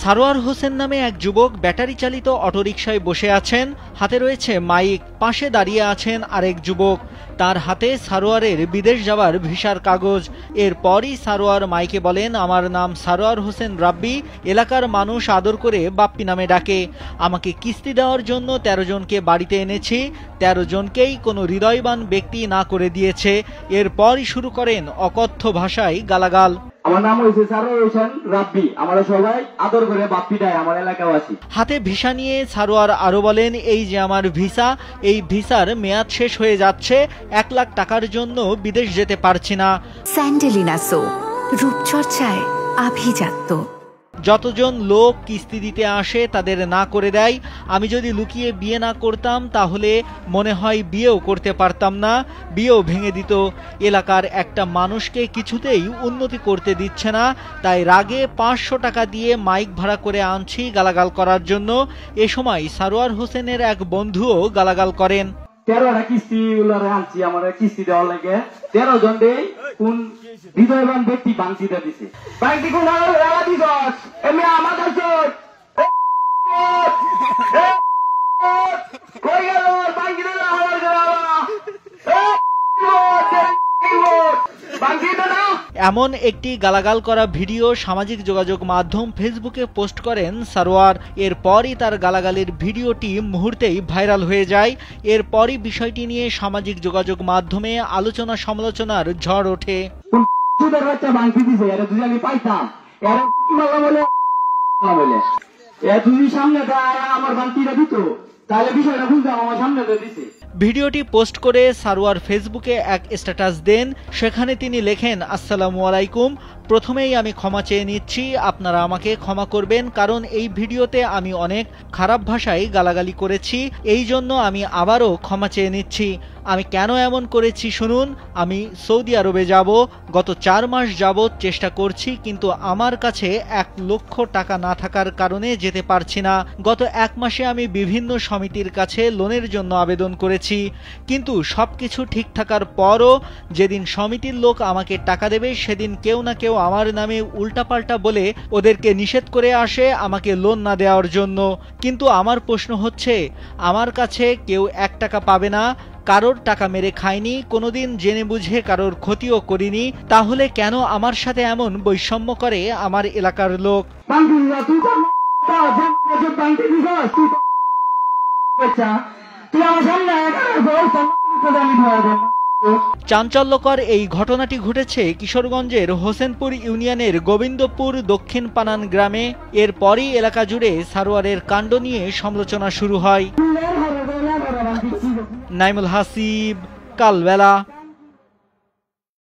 সারোয়ার হোসেন নামে এক যুবক ব্যাটারি চালিত অটোরিকশায় বসে আছেন, হাতে রয়েছে মাইক। পাশে দাঁড়িয়ে আছেন আরেক যুবক, তার হাতে সারোয়ারের বিদেশ যাওয়ার ভিসার কাগজ। এরপরই সারোয়ার মাইকে বলেন, আমার নাম সারোয়ার হোসেন রাব্বি, এলাকার মানুষ আদর করে বাপ্পি নামে ডাকে। আমাকে কিস্তি দেওয়ার জন্য 13 জনকে বাড়িতে এনেছি, 13 জনকেই কোনো হৃদয়বান ব্যক্তি না করে দিয়েছে। এরপরই শুরু করেন অকথ্য ভাষায় গালাগাল। আমার নাম হইছে সারোয়ার হোসেন রাব্বি, আমরা সবাই আদর করে বাপ্পি দেয় আমার এলাকাবাসী। হাতে ভিসা নিয়ে সারোয়ার আরো বলেন, এই যে আমার ভিসা, এই ভিসার মেয়াদ শেষ হয়ে যাচ্ছে, 1 লাখ টাকার জন্য বিদেশ যেতে পারছি না। স্যান্ডেলিনা সো, রূপচর্চায় আভিজাত্য। যতজন লোক কিস্তি দিতে আসে তাদের না করে দেয়। আমি যদি লুকিয়ে বিয়ে না করতাম তাহলে মনে হয় বিয়েও করতে পারতাম না, বিয়েও ভেঙে দিত। এলাকার একটা মানুষকে কিছুতেই উন্নতি করতে দিচ্ছে না, তাই রাগে 500 টাকা দিয়ে মাইক ভাড়া করে আনছি গালাগাল করার জন্য। এ সময় সারোয়ার হোসেনের এক বন্ধুও গালাগাল করেন। 13টা কিস্তি আনছি, আমার কিস্তি দেওয়ার লাগে 13 জন দেই কোন হৃদয়বান ব্যক্তি বাংচিতে দিছে। বাংচি কোন দিছস এমনি আমাদের কই গেল বাংচি না হাওয়ার গেল। এমন একটি গালাগাল করা ভিডিও সামাজিক যোগাযোগ মাধ্যম ফেসবুকে পোস্ট করেন সারোয়ার। এরপরই তার গালাগালের ভিডিওটি মুহূর্তেই ভাইরাল হয়ে যায়। এরপরই বিষয়টি নিয়ে সামাজিক যোগাযোগ মাধ্যমে আলোচনা সমালোচনার ঝড় ওঠে। ভিডিওটি পোস্ট করে সারোয়ার ফেসবুকে এক স্ট্যাটাস দেন। সেখানে তিনি লেখেন, আসসালামু আলাইকুম, প্রথমেই আমি ক্ষমা চেয়ে নিচ্ছি, আপনারা আমাকে ক্ষমা করবেন, কারণ এই ভিডিওতে আমি অনেক খারাপ ভাষায় গালাগালি করেছি, এই জন্য আমি আবারও ক্ষমা চেয়ে নিচ্ছি। আমি কেন এমন করেছি শুনুন। আমি সৌদি আরবে যাব, গত 4 মাস যাবৎ চেষ্টা করছি, কিন্তু আমার কাছে 1 লক্ষ টাকা না থাকার কারণে যেতে পারছি না। গত 1 মাসে আমি বিভিন্ন সমিতির কাছে লোনের জন্য আবেদন করেছি, কিন্তু সবকিছু ঠিক থাকার পরও যেদিন সমিতির লোক আমাকে টাকা দেবে সেদিন কেউ না কেউ আমার নামে উল্টাপাল্টা বলে ওদেরকে নিষেধ করে আসে আমাকে লোন না দেওয়ার জন্য। কিন্তু আমার প্রশ্ন হচ্ছে, আমার কাছে কেউ 1 টাকা পাবে না, কারোর টাকা মেরে খাইনি, কোনোদিন জেনে বুঝে কারোর ক্ষতিও করিনি, তাহলে কেন আমার সাথে এমন বৈষম্য করে আমার এলাকার লোক? চাঞ্চল্যকর এই ঘটনাটি ঘটেছে কিশোরগঞ্জের হোসেনপুর ইউনিয়নের গোবিন্দপুর দক্ষিণ পানান গ্রামে। এরপরই এলাকা জুড়ে সারোয়ারের কাণ্ড নিয়ে সমালোচনা শুরু হয়। নাইমুল হাসিব, কালবেলা।